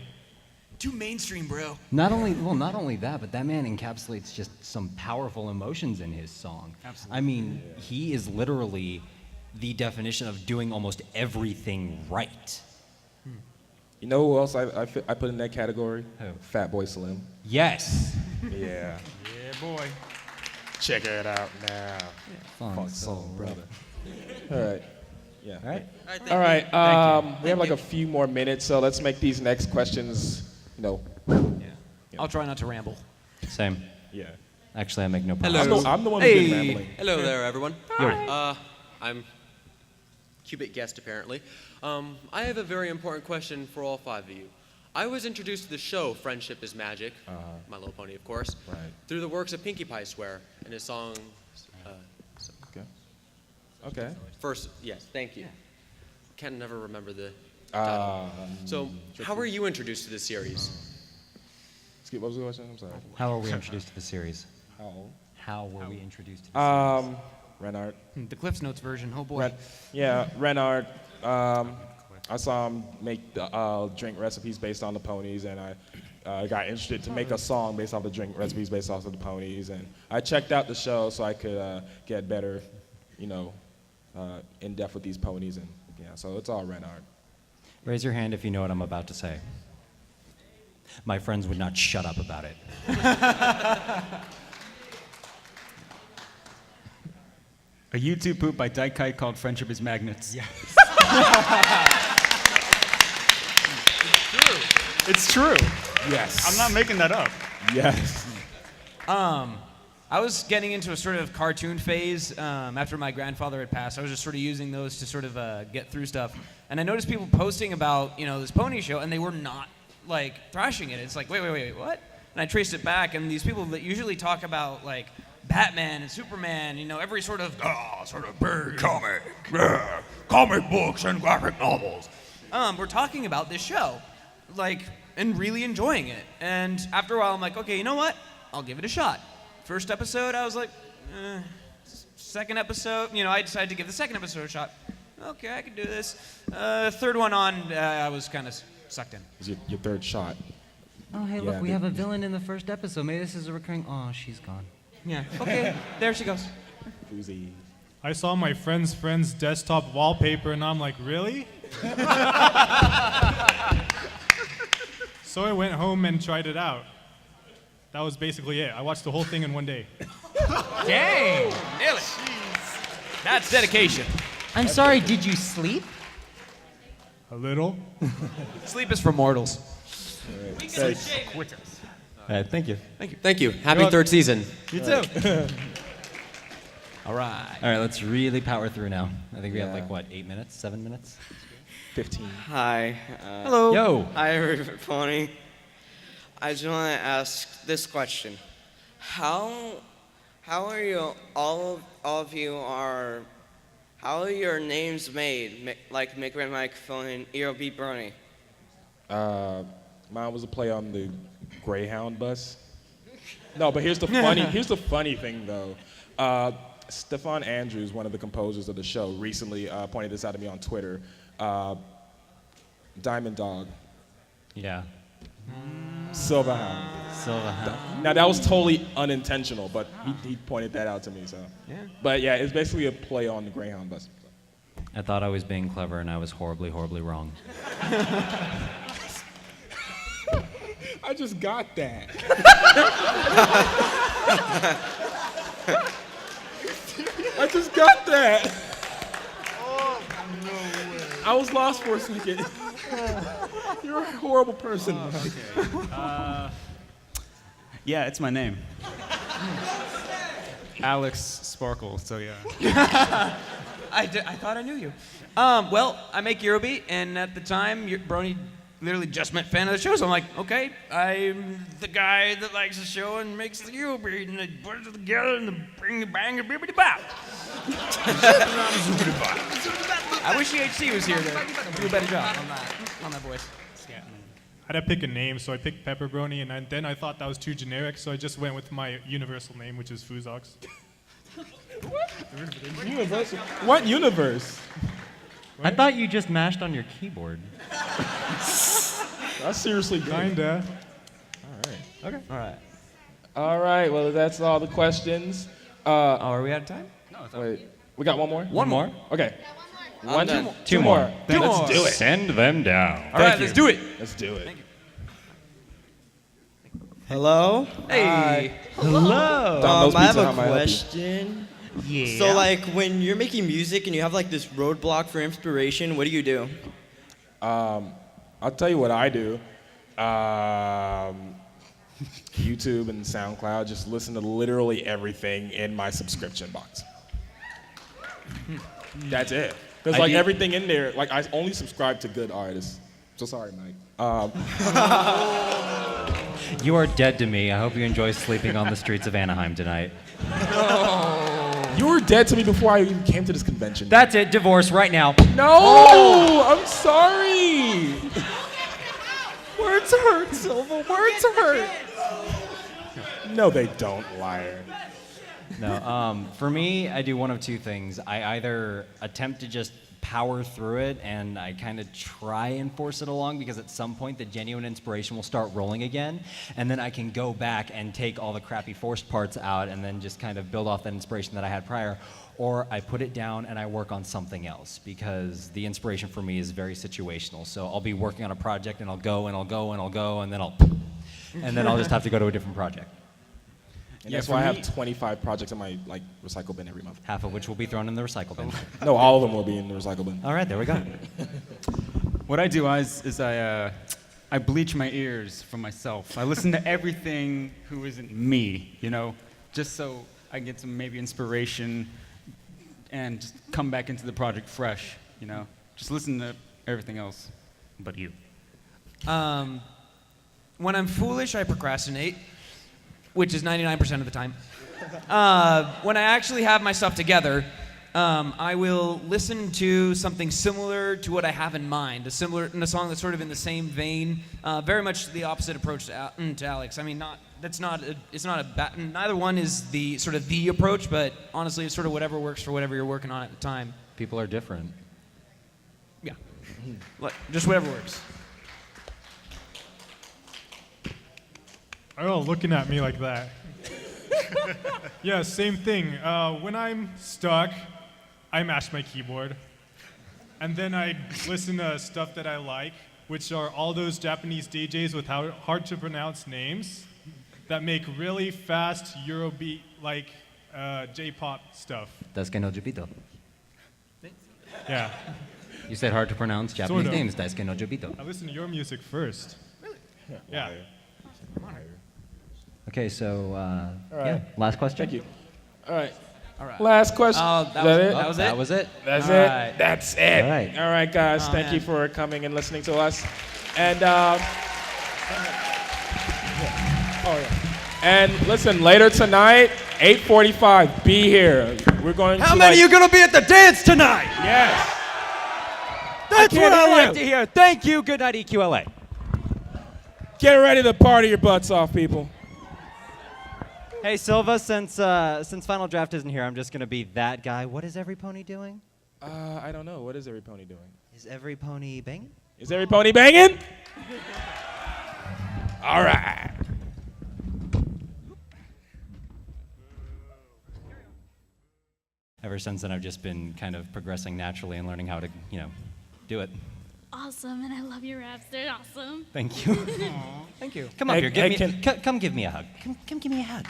[SPEAKER 3] Too mainstream, bro.
[SPEAKER 17] Not only that, but that man encapsulates just some powerful emotions in his song.
[SPEAKER 9] Absolutely.
[SPEAKER 17] I mean, he is literally the definition of doing almost everything right.
[SPEAKER 4] You know who else I put in that category?
[SPEAKER 17] Who?
[SPEAKER 4] Fatboy Slim.
[SPEAKER 17] Yes.
[SPEAKER 4] Yeah.
[SPEAKER 9] Yeah, boy.
[SPEAKER 4] Check it out now.
[SPEAKER 17] Funk soul, brother.
[SPEAKER 4] All right. Yeah.
[SPEAKER 17] All right.
[SPEAKER 4] All right. We have like a few more minutes, so let's make these next questions.
[SPEAKER 3] I'll try not to ramble.
[SPEAKER 5] Same.
[SPEAKER 4] Yeah.
[SPEAKER 5] Actually, I make no promises.
[SPEAKER 4] Hello. I'm the one who's been rambling.
[SPEAKER 18] Hello there, everyone.
[SPEAKER 5] Hi.
[SPEAKER 18] I'm Cubit guest, apparently. I have a very important question for all five of you. I was introduced to the show Friendship is Magic, My Little Pony, of course, through the works of Pinkie Pie Swear and his song.
[SPEAKER 4] Okay.
[SPEAKER 18] First, yes, thank you. Can never remember the title. So, how were you introduced to the series?
[SPEAKER 4] Skip, what was the question? I'm sorry.
[SPEAKER 5] How were we introduced to the series? How were we introduced to the series?
[SPEAKER 4] Renard.
[SPEAKER 3] The Cliff's Notes version. Oh boy.
[SPEAKER 4] Renard. I saw him make the drink recipes based on the ponies, and I got interested to make a song based off the drink recipes based off of the ponies, and I checked out the show so I could get better, in depth with these ponies, and so it's all Renard.
[SPEAKER 5] Raise your hand if you know what I'm about to say. My friends would not shut up about it.
[SPEAKER 9] A YouTube poop by Dyke Kite called Friendship is Magnets.
[SPEAKER 5] Yes.
[SPEAKER 9] It's true.
[SPEAKER 4] Yes.
[SPEAKER 9] I'm not making that up.
[SPEAKER 4] Yes.
[SPEAKER 3] I was getting into a sort of cartoon phase after my grandfather had passed. I was just sort of using those to sort of get through stuff. And I noticed people posting about, this pony show, and they were not, thrashing it. It's like, wait, what? And I traced it back, and these people that usually talk about, Batman and Superman, every sort of big comic books and graphic novels. We're talking about this show, and really enjoying it. And after a while, I'm like, okay, you know what? I'll give it a shot. First episode, I was like, second episode, I decided to give the second episode a shot. Okay, I can do this. Third one on, I was kind of sucked in.
[SPEAKER 4] Is your third shot?
[SPEAKER 17] Oh, hey, look, we have a villain in the first episode. Maybe this is a recurring. Oh, she's gone.
[SPEAKER 3] Yeah. Okay, there she goes.
[SPEAKER 4] Foozy.
[SPEAKER 10] I saw my friend's desktop wallpaper, and I'm like, really? So I went home and tried it out. that was basically it. I watched the whole thing in one day.
[SPEAKER 3] Dang! Nailed it. That's dedication.
[SPEAKER 17] I'm sorry, did you sleep?
[SPEAKER 10] A little.
[SPEAKER 3] Sleep is for mortals.
[SPEAKER 10] Quitters.
[SPEAKER 17] All right, thank you.
[SPEAKER 3] Thank you.
[SPEAKER 18] Thank you. Happy third season.
[SPEAKER 3] You too. All right.
[SPEAKER 17] All right, let's really power through now. I think we have like, what, 8 minutes, 7 minutes?
[SPEAKER 4] 15.
[SPEAKER 19] Hi.
[SPEAKER 17] Hello. Yo.
[SPEAKER 19] Hi, MandoPony. I just want to ask this question: How are you all of you are? How are your names made? Like Make My Microphone and EOB Brony.
[SPEAKER 4] Mine was a play on the Greyhound bus. No, but here's the funny thing though. Stefan Andrews, one of the composers of the show, recently pointed this out to me on Twitter. Diamond Dog.
[SPEAKER 17] Yeah.
[SPEAKER 4] Silverhound.
[SPEAKER 17] Silverhound.
[SPEAKER 4] Now that was totally unintentional, but he pointed that out to me. So.
[SPEAKER 3] Yeah.
[SPEAKER 4] But yeah, it's basically a play on the Greyhound bus.
[SPEAKER 17] I thought I was being clever, and I was horribly, horribly wrong.
[SPEAKER 4] I just got that. I just got that. Oh, no way. I was lost for a second. You're a horrible person.
[SPEAKER 9] Okay. Yeah, it's my name. Alex Sparkle, so yeah.
[SPEAKER 3] I thought I knew you. Well, I make Eurobeat, and at the time, Brony literally just met fan of the show, so I'm like, okay, I'm the guy that likes the show and makes the Eurobeat, and they put it together and bring the bang and bibbidi bop. I wish EHC was here to do a better job on that voice. Yeah.
[SPEAKER 10] I had to pick a name, so I picked Pepper Brony, and then I thought that was too generic, so I just went with my universal name, which is Fuzox.
[SPEAKER 4] Universal? What universe?
[SPEAKER 17] I thought you just mashed on your keyboard.
[SPEAKER 4] That's seriously good.
[SPEAKER 10] Kinda.
[SPEAKER 4] All right.
[SPEAKER 3] Okay.
[SPEAKER 4] All right. All right. Well, that's all the questions.
[SPEAKER 3] Are we out of time?
[SPEAKER 4] No. Wait. We got one more.
[SPEAKER 3] One more.
[SPEAKER 4] Okay.
[SPEAKER 19] I'm done.
[SPEAKER 4] Two more.
[SPEAKER 3] Let's
[SPEAKER 4] do it.
[SPEAKER 7] Send them down.
[SPEAKER 3] All right, let's do it.
[SPEAKER 4] Let's do it.
[SPEAKER 3] Thank you.
[SPEAKER 19] Hello.
[SPEAKER 3] Hey.
[SPEAKER 9] Hello.
[SPEAKER 19] I have a question.
[SPEAKER 3] Yeah.
[SPEAKER 19] So, like, when you're making music and you have like this roadblock for inspiration, what do you do?
[SPEAKER 4] I'll tell you what I do. YouTube and SoundCloud, just listen to literally everything in my subscription box. That's it. There's like everything in there. Like I only subscribe to good artists. So sorry, Mike.
[SPEAKER 17] You are dead to me. I hope you enjoy sleeping on the streets of Anaheim tonight.
[SPEAKER 4] You were dead to me before I even came to this convention.
[SPEAKER 17] That's it. Divorce right now.
[SPEAKER 4] No! I'm sorry!
[SPEAKER 3] Words hurt, Silva. Words hurt.
[SPEAKER 4] No, they don't, liar.
[SPEAKER 17] No, for me, I do one of two things. I either attempt to just power through it and I kind of try and force it along because at some point the genuine inspiration will start rolling again, and then I can go back and take all the crappy forced parts out and then just kind of build off that inspiration that I had prior. Or I put it down and I work on something else because the inspiration for me is very situational. So I'll be working on a project and I'll go and I'll go and I'll go and then I'll just have to go to a different project.
[SPEAKER 4] And that's why I have 25 projects in my recycle bin every month.
[SPEAKER 17] Half of which will be thrown in the recycle bin.
[SPEAKER 4] No, all of them will be in the recycle bin.
[SPEAKER 17] All right, there we go.
[SPEAKER 9] What I do is I bleach my ears for myself. I listen to everything who isn't me, you know, just so I get some maybe inspiration and just come back into the project fresh, you know. Just listen to everything else but you.
[SPEAKER 3] When I'm foolish, I procrastinate, which is 99% of the time. When I actually have my stuff together, I will listen to something similar to what I have in mind, a song that's sort of in the same vein. Very much the opposite approach to Alex. I mean, neither one is the sort of the approach, but honestly, it's sort of whatever works for whatever you're working on at the time.
[SPEAKER 17] People are different.
[SPEAKER 3] Yeah, just whatever works.
[SPEAKER 10] Oh, looking at me like that. Yeah, same thing. When I'm stuck, I mash my keyboard. And then I listen to stuff that I like, which are all those Japanese DJs with hard to pronounce names. that make really fast Eurobeat like J-pop stuff.
[SPEAKER 17] Daisuke no Jubito.
[SPEAKER 10] Yeah.
[SPEAKER 17] You said hard to pronounce Japanese
[SPEAKER 10] Sort of.
[SPEAKER 17] names. Daisuke no Jubito.
[SPEAKER 10] I listened to your music first. Really? Yeah.
[SPEAKER 17] Okay, so
[SPEAKER 4] All right.
[SPEAKER 17] yeah, last question.
[SPEAKER 4] Thank you. All right.
[SPEAKER 3] All right.
[SPEAKER 4] Last question.
[SPEAKER 3] Oh,
[SPEAKER 4] Is that it?
[SPEAKER 3] That was it?
[SPEAKER 17] That was it.
[SPEAKER 4] That's
[SPEAKER 3] All
[SPEAKER 4] it.
[SPEAKER 3] right.
[SPEAKER 4] That's it.
[SPEAKER 17] All right.
[SPEAKER 4] All right, guys.
[SPEAKER 3] Oh,
[SPEAKER 4] Thank you
[SPEAKER 3] man.
[SPEAKER 4] for coming and listening to us. And and listen, later tonight, 8:45. Be here. We're going.
[SPEAKER 17] How
[SPEAKER 4] to
[SPEAKER 17] many
[SPEAKER 4] like,
[SPEAKER 17] are you gonna be at the dance tonight?
[SPEAKER 4] Yes.
[SPEAKER 17] That's
[SPEAKER 4] can't
[SPEAKER 17] what I
[SPEAKER 4] hear
[SPEAKER 17] like
[SPEAKER 4] you.
[SPEAKER 17] to hear. Thank you. Good night, EQLA.
[SPEAKER 4] Get ready to party your butts off, people.
[SPEAKER 17] Hey Silva, since Final Draft isn't here, I'm just gonna be that guy. What is every pony doing?
[SPEAKER 4] I don't know. What is every pony doing?
[SPEAKER 17] Is every pony banging?
[SPEAKER 4] Is every pony banging? All right.
[SPEAKER 17] Ever since then, I've just been kind of progressing naturally and learning how to, do it.
[SPEAKER 6] Awesome, and I love your raps. They're awesome.
[SPEAKER 17] Thank you.
[SPEAKER 3] Thank you.
[SPEAKER 17] Come up
[SPEAKER 4] Hey,
[SPEAKER 17] here.
[SPEAKER 4] hey,
[SPEAKER 17] Come give me a hug. Come give me a hug.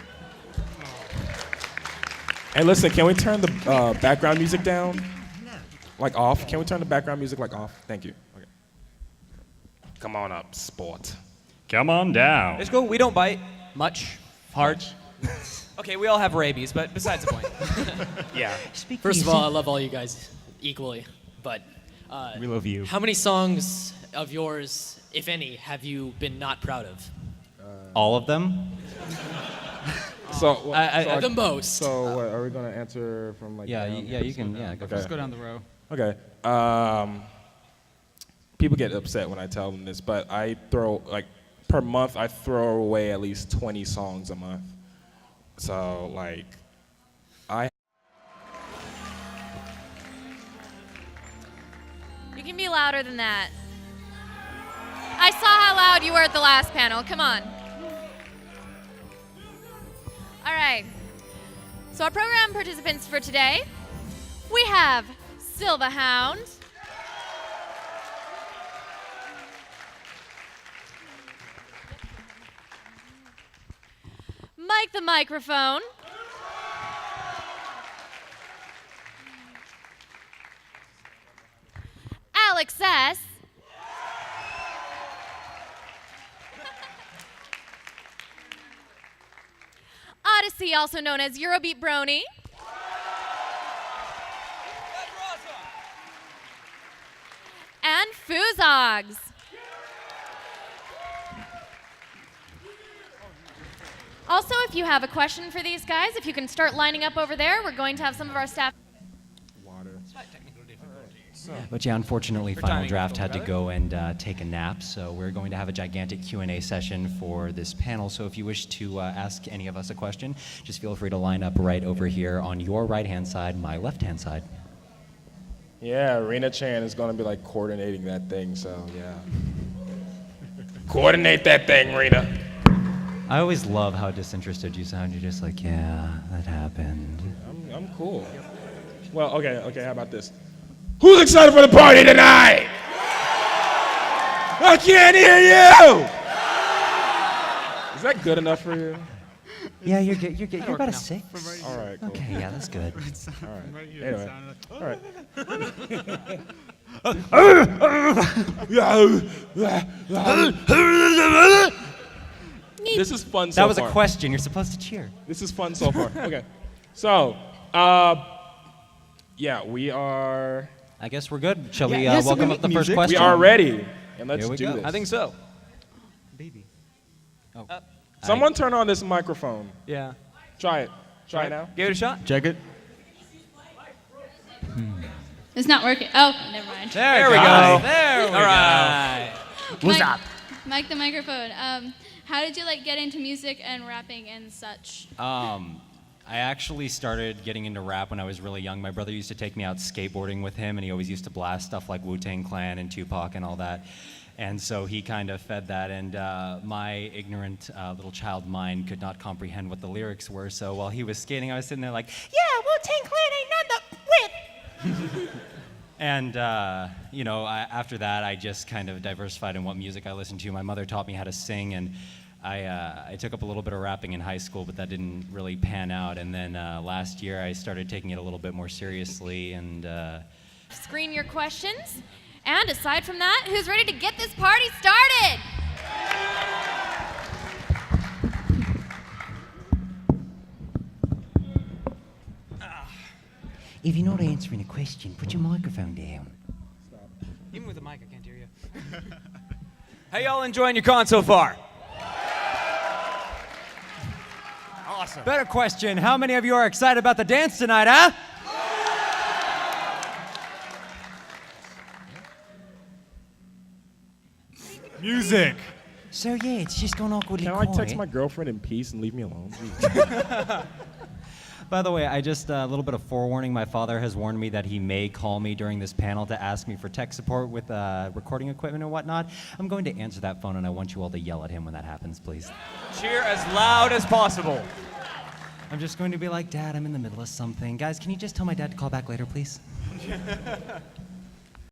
[SPEAKER 4] Hey, listen, can we turn the background music down? Like off? Can we turn the background music like off? Thank you. Okay. Come on up, sport.
[SPEAKER 7] Come on down.
[SPEAKER 3] It's cool. We don't bite much. Hard. Okay, we all have rabies, but besides the point.
[SPEAKER 4] Yeah.
[SPEAKER 8] First of all, I love all you guys equally, but
[SPEAKER 7] We love you.
[SPEAKER 8] how many songs of yours, if any, have you been not proud of?
[SPEAKER 17] All of them?
[SPEAKER 4] So,
[SPEAKER 8] The most.
[SPEAKER 4] So, what, are we gonna answer from like?
[SPEAKER 17] Yeah,
[SPEAKER 4] down?
[SPEAKER 17] yeah, you can. Yeah, go
[SPEAKER 4] Okay.
[SPEAKER 9] Let's go down the row.
[SPEAKER 4] Okay. People get upset when I tell them this, but I throw per month I throw away at least 20 songs a month. So
[SPEAKER 1] You can be louder than that. I saw how loud you were at the last panel. Come on. All right. So our program participants for today, we have Silva Hound, Mike the Microphone, Alex S., Odyssey, also known as Eurobeat Brony, and Fuzogs. Also, if you have a question for these guys, if you can start lining up over there, we're going to have some of our staff.
[SPEAKER 17] But yeah, unfortunately,
[SPEAKER 3] For
[SPEAKER 17] Final
[SPEAKER 3] timing,
[SPEAKER 17] Draft had to
[SPEAKER 3] rather.
[SPEAKER 17] go and take a nap, so we're going to have a gigantic Q&A session for this panel. So if you wish to ask any of us a question, just feel free to line up right over here on your right-hand side, my left-hand side.
[SPEAKER 4] yeah, Rena Chan is gonna be like coordinating that thing. So yeah. Coordinate that thing, Rena.
[SPEAKER 17] I always love how disinterested you sound. You're just like, yeah, that happened.
[SPEAKER 4] I'm cool. Well, okay. How about this? Who's excited for the party tonight? I can't hear you. Is that good enough for you?
[SPEAKER 17] Yeah, you're good. You're about a 6.
[SPEAKER 4] All right. Cool.
[SPEAKER 17] Okay, yeah, that's good.
[SPEAKER 4] All right. Anyway. All right. This is fun so
[SPEAKER 17] That was
[SPEAKER 4] far.
[SPEAKER 17] a question. You're supposed to cheer.
[SPEAKER 4] This is fun so far. Okay. So, yeah, we are.
[SPEAKER 17] I guess we're good. Shall we
[SPEAKER 9] Yeah, so
[SPEAKER 17] welcome
[SPEAKER 9] we
[SPEAKER 17] up the
[SPEAKER 9] make
[SPEAKER 17] first
[SPEAKER 9] music.
[SPEAKER 17] question?
[SPEAKER 4] We are ready, and let's
[SPEAKER 17] Here we
[SPEAKER 4] do
[SPEAKER 17] go.
[SPEAKER 4] this.
[SPEAKER 3] I think so.
[SPEAKER 17] Baby. Oh.
[SPEAKER 4] Someone turn on this microphone.
[SPEAKER 3] Yeah.
[SPEAKER 4] Try it. Try it now.
[SPEAKER 3] Give it a shot.
[SPEAKER 9] Check it.
[SPEAKER 6] It's not working. Oh, never mind.
[SPEAKER 3] There we go. There we go. All right.
[SPEAKER 6] What's up? Mike the Microphone. How did you get into music and rapping and such?
[SPEAKER 5] I actually started getting into rap when I was really young. My brother used to take me out skateboarding with him, and he always used to blast stuff like Wu-Tang Clan and Tupac and all that. And so he kind of fed that, and my ignorant little child mind could not comprehend what the lyrics were. So while he was skating, I was sitting there like, yeah, Wu-Tang Clan ain't none the whip. And, after that, I just kind of diversified in what music I listened to. My mother taught me how to sing, and I took up a little bit of rapping in high school, but that didn't really pan out. And then last year I started taking it a little bit more seriously. And
[SPEAKER 1] Screen your questions. And aside from that, who's ready to get this party started?
[SPEAKER 2] If you're not answering a question, put your microphone down.
[SPEAKER 3] Even with a mic, I can't hear you. How y'all enjoying your con so far?
[SPEAKER 17] Awesome. Better question. How many of you are excited about the dance tonight, huh?
[SPEAKER 10] Music.
[SPEAKER 2] So yeah, it's just gone awkwardly
[SPEAKER 4] Can I
[SPEAKER 2] quiet.
[SPEAKER 4] text my girlfriend in peace and leave me alone?
[SPEAKER 5] By the way, I just a little bit of forewarning. My father has warned me that he may call me during this panel to ask me for tech support with recording equipment and whatnot. I'm going to answer that phone, and I want you all to yell at him when that happens, please.
[SPEAKER 3] Cheer as loud as possible.
[SPEAKER 5] I'm just going to be like, Dad, I'm in the middle of something. Guys, can you just tell my dad to call back later, please?